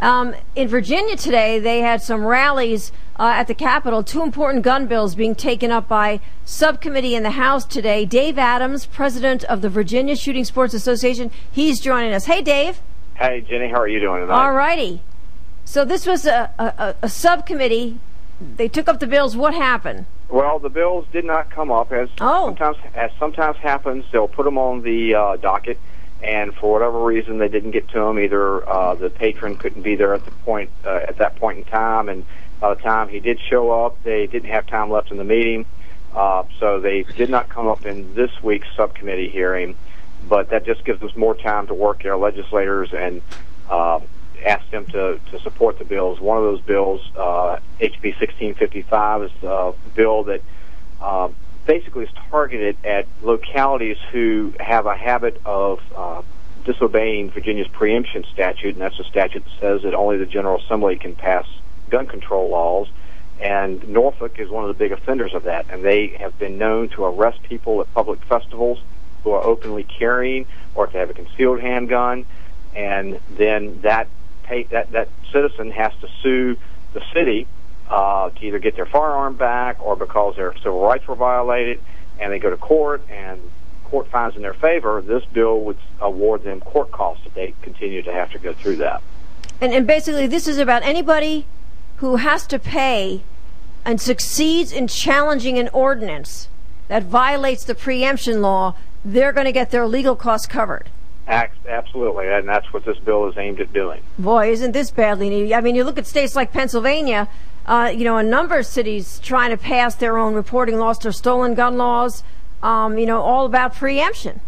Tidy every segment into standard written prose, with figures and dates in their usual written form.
In Virginia today, they had some rallies at the Capitol. Two important gun bills being taken up by subcommittee in the House today. Dave Adams, president of the Virginia Shooting Sports Association, he's joining us. Hey, Dave. Hey, Jenny, how are you doing tonight? All righty. So this was a subcommittee. They took up the bills. What happened? Well, the bills did not come up. As sometimes happens, they'll put them on the docket, and for whatever reason, they didn't get to them. Either the patron couldn't be there at that point in time, and by the time he did show up, they didn't have time left in the meeting, so they did not come up in this week's subcommittee hearing. But that just gives us more time to work with our legislators and ask them to support the bills. One of those bills, HB 1655, is a bill that basically is targeted at localities who have a habit of disobeying Virginia's preemption statute, and that's a statute that says that only the General Assembly can pass gun control laws. And Norfolk is one of the big offenders of that, and they have been known to arrest people at public festivals who are openly carrying, or if they have a concealed handgun, and then that citizen has to sue the city to either get their firearm back or because their civil rights were violated, and they go to court, and court finds in their favor. This bill would award them court costs if they continue to have to go through that. And basically this is about anybody who has to pay and succeeds in challenging an ordinance that violates the preemption law. They're going to get their legal costs covered. Absolutely, and that's what this bill is aimed at doing. Boy, isn't this badly needed. I mean, you look at states like Pennsylvania, a number of cities trying to pass their own reporting lost or stolen gun laws, all about preemption.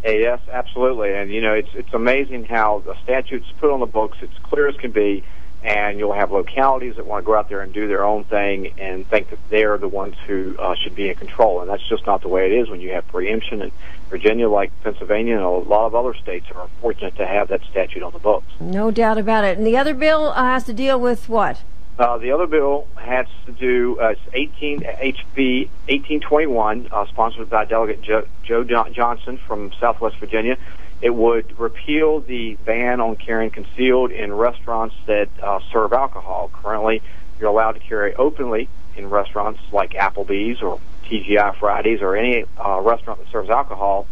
Yes, absolutely, and it's amazing how the statute's put on the books. It's clear as can be, and you'll have localities that want to go out there and do their own thing and think that they're the ones who should be in control, and that's just not the way it is when you have preemption. And Virginia, like Pennsylvania and a lot of other states, are fortunate to have that statute on the books. No doubt about it. And the other bill has to deal with what? The other bill has to do HB 1821, sponsored by Delegate Joe Johnson from Southwest Virginia. It would repeal the ban on carrying concealed in restaurants that serve alcohol. Currently, you're allowed to carry openly in restaurants like Applebee's or TGI Fridays or any restaurant that serves alcohol,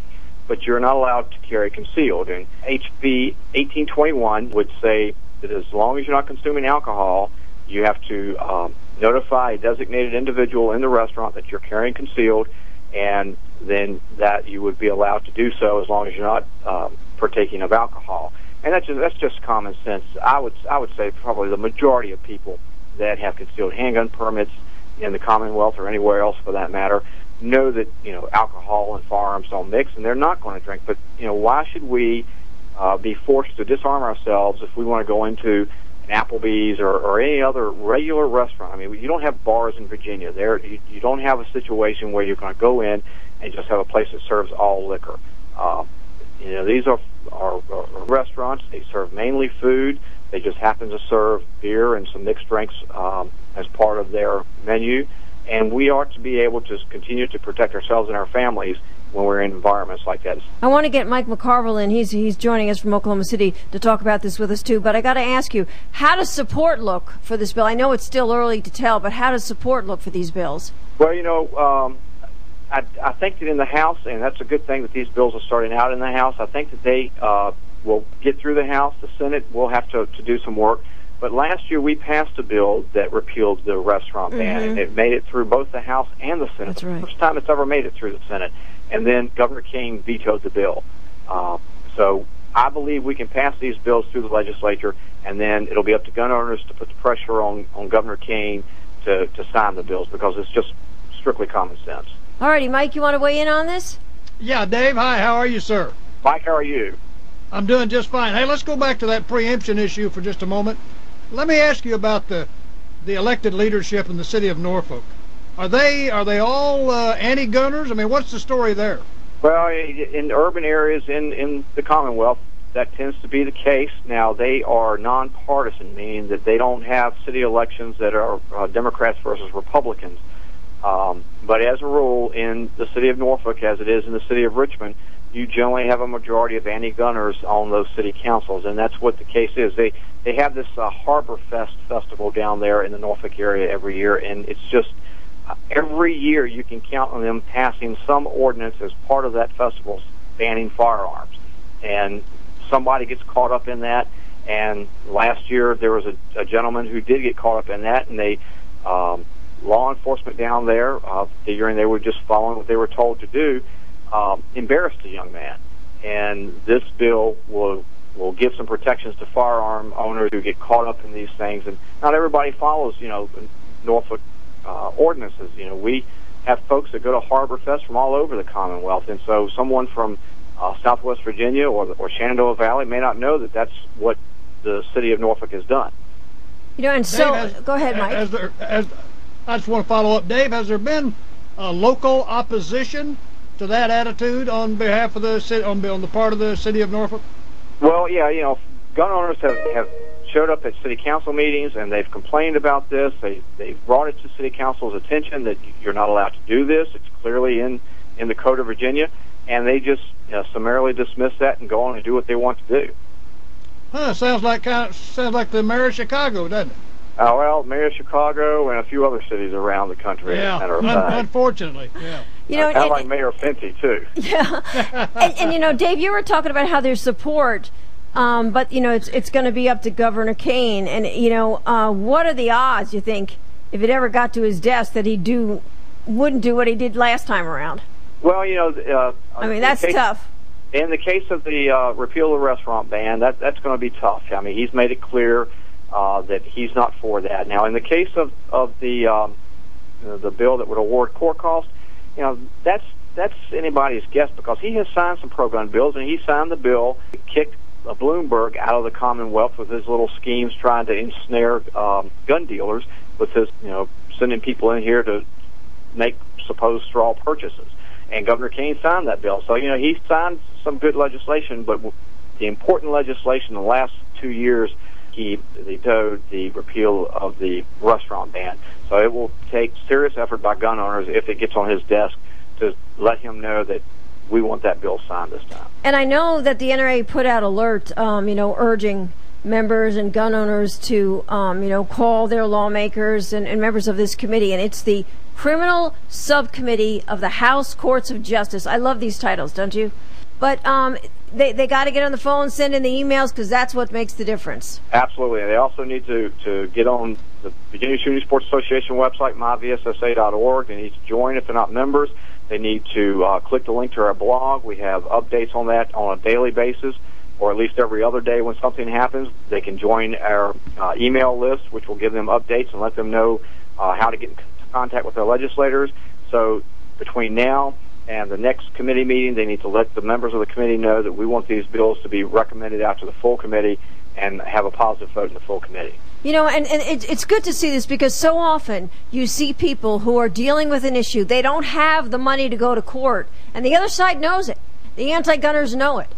but you're not allowed to carry concealed. And HB 1821 would say that as long as you're not consuming alcohol, you have to notify a designated individual in the restaurant that you're carrying concealed, and then that you would be allowed to do so as long as you're not partaking of alcohol. And that's just common sense. I would say probably the majority of people that have concealed handgun permits in the Commonwealth or anywhere else for that matter know that alcohol and firearms don't mix, and they're not going to drink. But why should we be forced to disarm ourselves if we want to go into an Applebee's or any other regular restaurant? I mean, you don't have bars in Virginia. You don't have a situation where you're going to go in and just have a place that serves all liquor. These are restaurants. They serve mainly food. They just happen to serve beer and some mixed drinks as part of their menu. And we ought to be able to continue to protect ourselves and our families when we're in environments like that. I want to get Mike McCarville in. He's joining us from Oklahoma City to talk about this with us too. But I got to ask you, how does support look for this bill? I know it's still early to tell, but how does support look for these bills? Well, I think that in the House, and that's a good thing that these bills are starting out in the House, I think that they will get through the House. The Senate will have to do some work. But last year we passed a bill that repealed the restaurant ban, and it made it through both the House and the Senate. That's right. The first time it's ever made it through the Senate. And then Governor King vetoed the bill. So I believe we can pass these bills through the legislature, and then it'll be up to gun owners to put the pressure on Governor King to sign the bills, because it's just strictly common sense. All righty, Mike, you want to weigh in on this? Yeah, Dave, hi, how are you, sir? Mike, how are you? I'm doing just fine. Hey, let's go back to that preemption issue for just a moment. Let me ask you about the elected leadership in the city of Norfolk. Are they all anti-gunners? I mean, what's the story there? Well, in urban areas in the Commonwealth, that tends to be the case. Now, they are nonpartisan, meaning that they don't have city elections that are Democrats versus Republicans. But as a rule, in the city of Norfolk, as it is in the city of Richmond, you generally have a majority of anti-gunners on those city councils, and that's what the case is. They they have this Harbor Fest festival down there in the Norfolk area every year, and it's just every year you can count on them passing some ordinance as part of that festival banning firearms. And somebody gets caught up in that, and last year there was a gentleman who did get caught up in that, and they law enforcement down there, figuring they were just following what they were told to do, embarrassed the young man. And this bill will give some protections to firearm owners who get caught up in these things. And not everybody follows, Norfolk ordinances. We have folks that go to Harbor Fest from all over the Commonwealth, and so someone from Southwest Virginia or Shenandoah Valley may not know that that's what the city of Norfolk has done. And so, go ahead, Mike. I just want to follow up, Dave. Has there been local opposition to that attitude on behalf of the city, on the part of the city of Norfolk? Well, yeah, gun owners have showed up at city council meetings, and they've complained about this. They've brought it to city council's attention that you're not allowed to do this. It's clearly in the Code of Virginia, and they just summarily dismiss that and go on and do what they want to do. Sounds like the mayor of Chicago, doesn't it? Well, mayor of Chicago and a few other cities around the country. Yeah, unfortunately, yeah. Kind of like Mayor Fenty, too. Yeah. and Dave, you were talking about how there's support, but, it's going to be up to Governor Kane. And, what are the odds, you think, if it ever got to his desk, that he wouldn't do what he did last time around? Well, that's tough. In the case of the repeal of the restaurant ban, that's going to be tough. I mean, he's made it clear that he's not for that. Now, in the case of the bill that would award court costs, that's anybody's guess, because he has signed some pro-gun bills, and he signed the bill to kick Bloomberg out of the Commonwealth with his little schemes trying to ensnare gun dealers with his, sending people in here to make supposed straw purchases. And Governor Kane signed that bill. So, he signed some good legislation, but the important legislation in the last 2 years, he vetoed the repeal of the restaurant ban. So it will take serious effort by gun owners if it gets on his desk to let him know that we want that bill signed this time. And I know that the NRA put out alert, urging members and gun owners to, call their lawmakers and members of this committee. And it's the Criminal Subcommittee of the House Courts of Justice. I love these titles, don't you? But they got to get on the phone, send in the emails, because that's what makes the difference. Absolutely. And they also need to get on the Virginia Shooting Sports Association website, myvssa.org. They need to join if they're not members. They need to click the link to our blog. We have updates on that on a daily basis, or at least every other day when something happens. They can join our email list, which will give them updates and let them know how to get in contact with their legislators. So between now and the next committee meeting, they need to let the members of the committee know that we want these bills to be recommended out to the full committee and have a positive vote in the full committee. And it's good to see this, because so often you see people who are dealing with an issue. They don't have the money to go to court, and the other side knows it. The anti-gunners know it.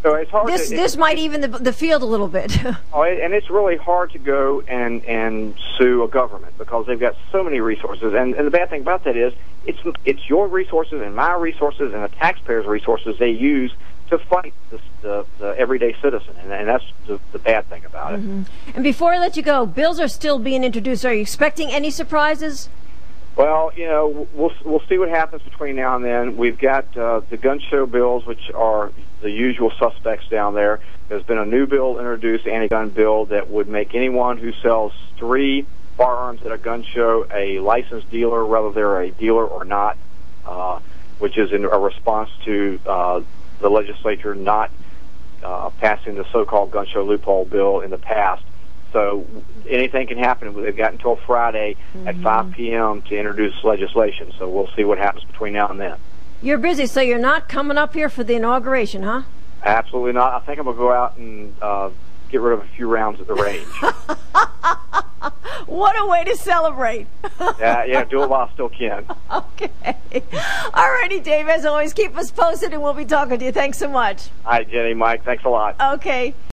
So it's hard. This might even the field a little bit. And it's really hard to go and sue a government, because they've got so many resources. And the bad thing about that is it's your resources and my resources and the taxpayers' resources they use to fight the everyday citizen, and that's the bad thing about it. Mm-hmm. And before I let you go, bills are still being introduced. Are you expecting any surprises? Well, we'll see what happens between now and then. We've got the gun show bills, which are the usual suspects down there. There's been a new bill introduced, anti-gun bill, that would make anyone who sells 3 firearms at a gun show a licensed dealer, whether they're a dealer or not, which is in a response to the legislature not passing the so-called gun show loophole bill in the past. So anything can happen. They've got until Friday at 5 p.m. to introduce legislation. So we'll see what happens between now and then. You're busy, so you're not coming up here for the inauguration, huh? Absolutely not. I think I'm going to go out and get rid of a few rounds at the range. What a way to celebrate. Yeah, do it while I still can. Okay. All righty, Dave. As always, keep us posted, and we'll be talking to you. Thanks so much. All right, Jenny, Mike, thanks a lot. Okay.